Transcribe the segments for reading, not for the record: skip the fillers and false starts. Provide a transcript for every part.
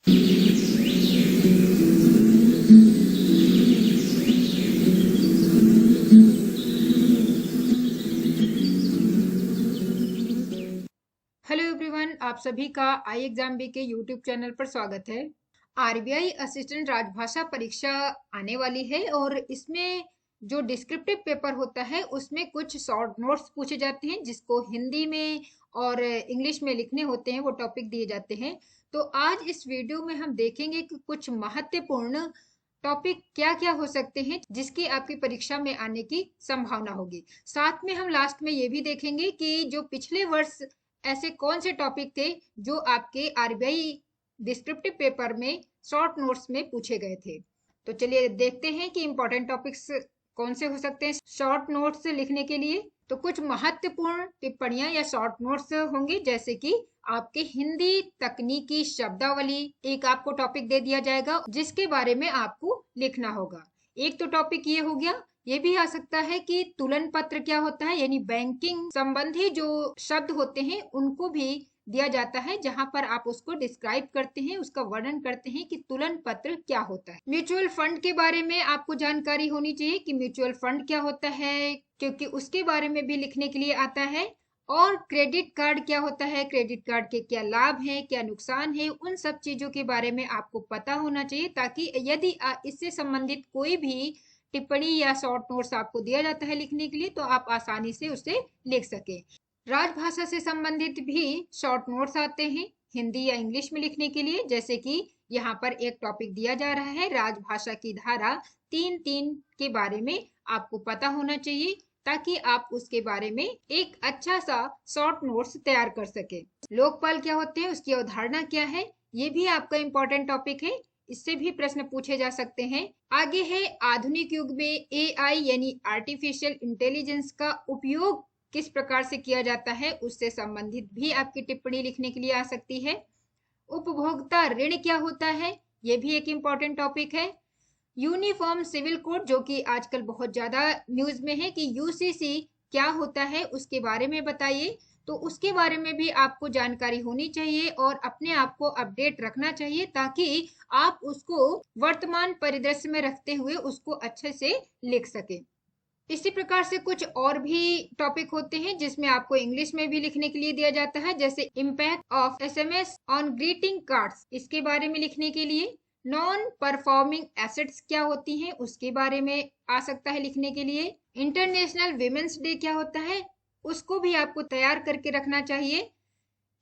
Hello everyone, आप सभी का आई एग्जाम बी के यूट्यूब चैनल पर स्वागत है। आरबीआई असिस्टेंट राजभाषा परीक्षा आने वाली है और इसमें जो डिस्क्रिप्टिव पेपर होता है उसमें कुछ शॉर्ट नोट्स पूछे जाते हैं जिसको हिंदी में और इंग्लिश में लिखने होते हैं, वो टॉपिक दिए जाते हैं। तो आज इस वीडियो में हम देखेंगे कि कुछ महत्वपूर्ण टॉपिक क्या क्या हो सकते हैं जिसकी आपकी परीक्षा में आने की संभावना होगी। साथ में हम लास्ट में ये भी देखेंगे कि जो पिछले वर्ष ऐसे कौन से टॉपिक थे जो आपके आरबीआई डिस्क्रिप्टिव पेपर में शॉर्ट नोट्स में पूछे गए थे। तो चलिए देखते हैं कि इंपॉर्टेंट टॉपिक्स कौन से हो सकते हैं शॉर्ट नोट्स लिखने के लिए। तो कुछ महत्वपूर्ण टिप्पणियां या शॉर्ट नोट्स होंगे, जैसे कि आपके हिंदी तकनीकी शब्दावली एक आपको टॉपिक दे दिया जाएगा जिसके बारे में आपको लिखना होगा। एक तो टॉपिक ये हो गया। ये भी आ सकता है कि तुलन पत्र क्या होता है, यानी बैंकिंग संबंधी जो शब्द होते हैं उनको भी दिया जाता है, जहां पर आप उसको डिस्क्राइब करते हैं, उसका वर्णन करते हैं कि तुलन पत्र क्या होता है। म्यूचुअल फंड के बारे में आपको जानकारी होनी चाहिए कि म्यूचुअल फंड क्या होता है, क्योंकि उसके बारे में भी लिखने के लिए आता है। और क्रेडिट कार्ड क्या होता है, क्रेडिट कार्ड के क्या लाभ हैं, क्या नुकसान है, उन सब चीजों के बारे में आपको पता होना चाहिए, ताकि यदि इससे संबंधित कोई भी टिप्पणी या शॉर्ट नोट्स आपको दिया जाता है लिखने के लिए तो आप आसानी से उसे लिख सके। राजभाषा से संबंधित भी शॉर्ट नोट्स आते हैं हिंदी या इंग्लिश में लिखने के लिए, जैसे कि यहाँ पर एक टॉपिक दिया जा रहा है राजभाषा की धारा 3(3) के बारे में आपको पता होना चाहिए, ताकि आप उसके बारे में एक अच्छा सा शॉर्ट नोट्स तैयार कर सके। लोकपाल क्या होते हैं, उसकी अवधारणा क्या है, ये भी आपका इंपॉर्टेंट टॉपिक है, इससे भी प्रश्न पूछे जा सकते हैं। आगे है आधुनिक युग में एआई यानी आर्टिफिशियल इंटेलिजेंस का उपयोग किस प्रकार से किया जाता है, उससे संबंधित भी आपकी टिप्पणी लिखने के लिए आ सकती है। उपभोक्ता ऋण क्या होता है, ये भी एक इम्पोर्टेंट टॉपिक है। यूनिफॉर्म सिविल कोड जो कि आजकल बहुत ज्यादा न्यूज में है कि यूसीसी क्या होता है, उसके बारे में बताइए। तो उसके बारे में भी आपको जानकारी होनी चाहिए और अपने आप को अपडेट रखना चाहिए, ताकि आप उसको वर्तमान परिदृश्य में रखते हुए उसको अच्छे से लिख सके। इसी प्रकार से कुछ और भी टॉपिक होते हैं जिसमें आपको इंग्लिश में भी लिखने के लिए दिया जाता है, जैसे impact of SMS on greeting cards, इसके बारे में लिखने के लिए। नॉन परफॉर्मिंग एसेट्स क्या होती हैं, उसके बारे में आ सकता है लिखने के लिए। इंटरनेशनल विमेंस डे क्या होता है, उसको भी आपको तैयार करके रखना चाहिए।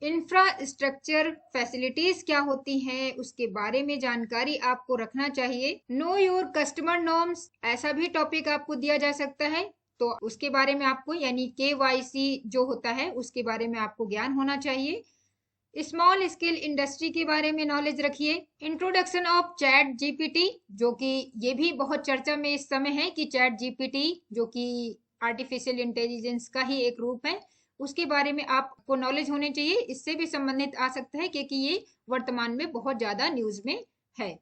इंफ्रास्ट्रक्चर फैसिलिटीज क्या होती हैं, उसके बारे में जानकारी आपको रखना चाहिए। नो योर कस्टमर नॉर्म्स, ऐसा भी टॉपिक आपको दिया जा सकता है, तो उसके बारे में आपको यानी केवाईसी जो होता है उसके बारे में आपको ज्ञान होना चाहिए। स्मॉल स्केल इंडस्ट्री के बारे में नॉलेज रखिए। इंट्रोडक्शन ऑफ चैट जीपीटी, जो कि ये भी बहुत चर्चा में इस समय है कि चैट जीपीटी जो कि आर्टिफिशियल इंटेलिजेंस का ही एक रूप है, उसके बारे में आपको नॉलेज होने चाहिए। इससे भी संबंधित आ सकता है क्योंकि ये वर्तमान में बहुत ज्यादा न्यूज में है।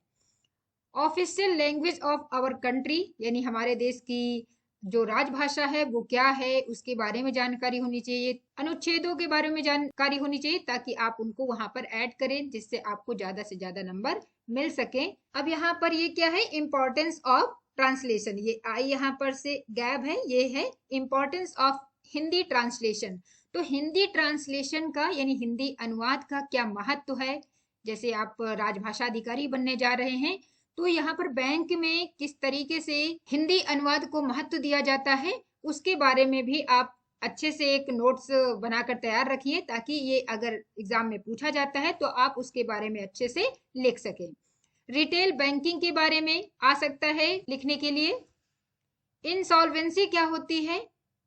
Official language of our country, यानी हमारे देश की जो राजभाषा है वो क्या है, उसके बारे में जानकारी होनी चाहिए। अनुच्छेदों के बारे में जानकारी होनी चाहिए ताकि आप उनको वहां पर ऐड करें, जिससे आपको ज्यादा से ज्यादा नंबर मिल सके। अब यहाँ पर ये क्या है, इंपॉर्टेंस ऑफ ट्रांसलेशन, ये आई यहाँ पर से गैप है, ये है इंपॉर्टेंस ऑफ हिंदी ट्रांसलेशन। तो हिंदी ट्रांसलेशन का यानी हिंदी अनुवाद का क्या महत्व है, जैसे आप राजभाषा अधिकारी बनने जा रहे हैं तो यहाँ पर बैंक में किस तरीके से हिंदी अनुवाद को महत्व दिया जाता है, उसके बारे में भी आप अच्छे से एक नोट्स बनाकर तैयार रखिए, ताकि ये अगर एग्जाम में पूछा जाता है तो आप उसके बारे में अच्छे से लिख सकें। रिटेल बैंकिंग के बारे में आ सकता है लिखने के लिए। इंसॉल्वेंसी क्या होती है,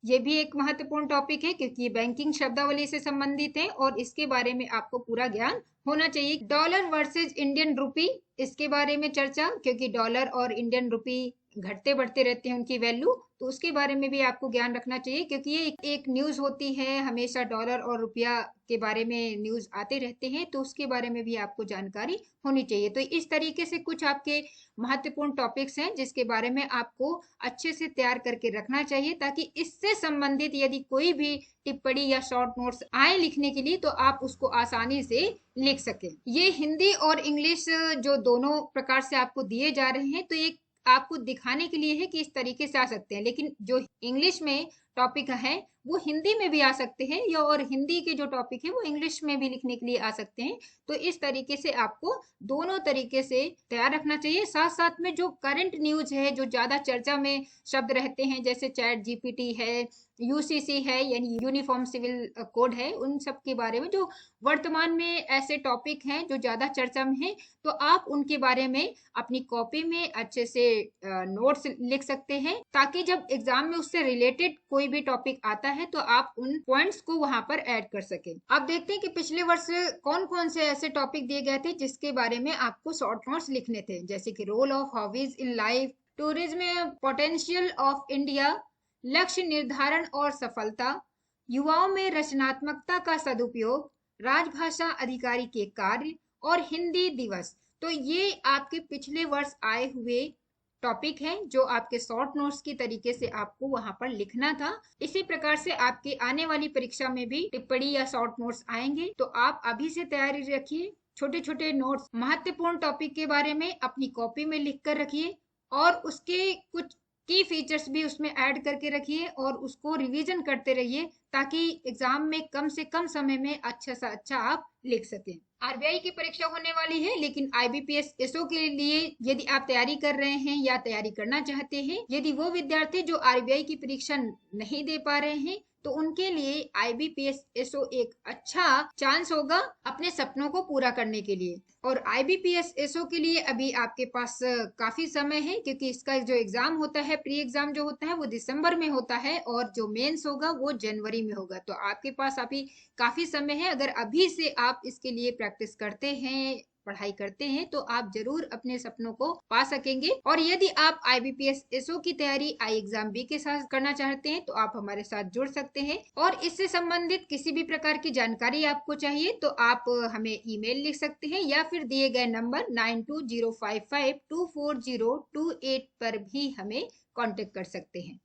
ये भी एक महत्वपूर्ण टॉपिक है क्योंकि ये बैंकिंग शब्दावली से संबंधित है और इसके बारे में आपको पूरा ज्ञान होना चाहिए। डॉलर वर्सेज इंडियन रुपी, इसके बारे में चर्चा, क्योंकि डॉलर और इंडियन रुपी घटते बढ़ते रहते हैं उनकी वैल्यू, तो उसके बारे में भी आपको ज्ञान रखना चाहिए, क्योंकि ये एक न्यूज़ होती है, हमेशा डॉलर और रुपया के बारे में न्यूज़ आते रहते हैं, तो उसके बारे में भी आपको जानकारी होनी चाहिए। तो इस तरीके से कुछ आपके महत्वपूर्ण टॉपिक्स हैं जिसके बारे में आपको अच्छे से तैयार करके रखना चाहिए, ताकि इससे संबंधित यदि कोई भी टिप्पणी या शॉर्ट नोट्स आए लिखने के लिए तो आप उसको आसानी से लिख सकें। ये हिंदी और इंग्लिश जो दोनों प्रकार से आपको दिए जा रहे हैं, तो एक आपको दिखाने के लिए है कि इस तरीके से आ सकते हैं, लेकिन जो इंग्लिश में टॉपिक है वो हिंदी में भी आ सकते हैं, या और हिंदी के जो टॉपिक है वो इंग्लिश में भी लिखने के लिए आ सकते हैं। तो इस तरीके से आपको दोनों तरीके से तैयार रखना चाहिए। साथ साथ में जो करंट न्यूज है, जो ज्यादा चर्चा में शब्द रहते हैं, जैसे चैट जीपीटी है, यूसीसी है यानी यूनिफॉर्म सिविल कोड है, उन सब के बारे में जो वर्तमान में ऐसे टॉपिक हैं जो ज्यादा चर्चा में है, तो आप उनके बारे में अपनी कॉपी में अच्छे से नोट्स लिख सकते हैं, ताकि जब एग्जाम में उससे रिलेटेड कोई भी टॉपिक आता है तो आप उन पॉइंट्स को वहां पर ऐड कर सकें। अब देखते हैं कि पिछले वर्ष कौन कौन से ऐसे टॉपिक दिए गए थे जिसके बारे में आपको शॉर्ट नोट्स लिखने थे, जैसे कि role of hobbies in life, tourism potential of India, लक्ष्य निर्धारण और सफलता, युवाओं में रचनात्मकता का सदुपयोग, राजभाषा अधिकारी के कार्य और हिंदी दिवस। तो ये आपके पिछले वर्ष आए हुए टॉपिक हैं जो आपके शॉर्ट नोट्स की तरीके से आपको वहां पर लिखना था। इसी प्रकार से आपकी आने वाली परीक्षा में भी टिप्पणी या शॉर्ट नोट्स आएंगे, तो आप अभी से तैयारी रखिए। छोटे छोटे नोट्स महत्वपूर्ण टॉपिक के बारे में अपनी कॉपी में लिख कर रखिए, और उसके कुछ की फीचर्स भी उसमें ऐड करके रखिए और उसको रिवीजन करते रहिए, ताकि एग्जाम में कम से कम समय में अच्छा से अच्छा आप लिख सकें। आरबीआई की परीक्षा होने वाली है, लेकिन आईबीपीएस एसओ के लिए यदि आप तैयारी कर रहे हैं या तैयारी करना चाहते हैं, यदि वो विद्यार्थी जो आरबीआई की परीक्षा नहीं दे पा रहे हैं, तो उनके लिए आईबीपीएस एसओ एक अच्छा चांस होगा अपने सपनों को पूरा करने के लिए। और आईबीपीएस एसओ के लिए अभी आपके पास काफी समय है, क्योंकि इसका जो एग्जाम होता है, प्री एग्जाम जो होता है वो दिसंबर में होता है, और जो मेंस होगा वो जनवरी में होगा। तो आपके पास अभी काफी समय है। अगर अभी से आप इसके लिए प्रैक्टिस करते हैं, पढ़ाई करते हैं, तो आप जरूर अपने सपनों को पा सकेंगे। और यदि आप आईबीपीएस एसओ की तैयारी आई एग्जाम बी के साथ करना चाहते हैं, तो आप हमारे साथ जुड़ सकते हैं। और इससे संबंधित किसी भी प्रकार की जानकारी आपको चाहिए तो आप हमें ईमेल लिख सकते हैं, या फिर दिए गए नंबर 9205524028 पर भी हमें कांटेक्ट कर सकते हैं।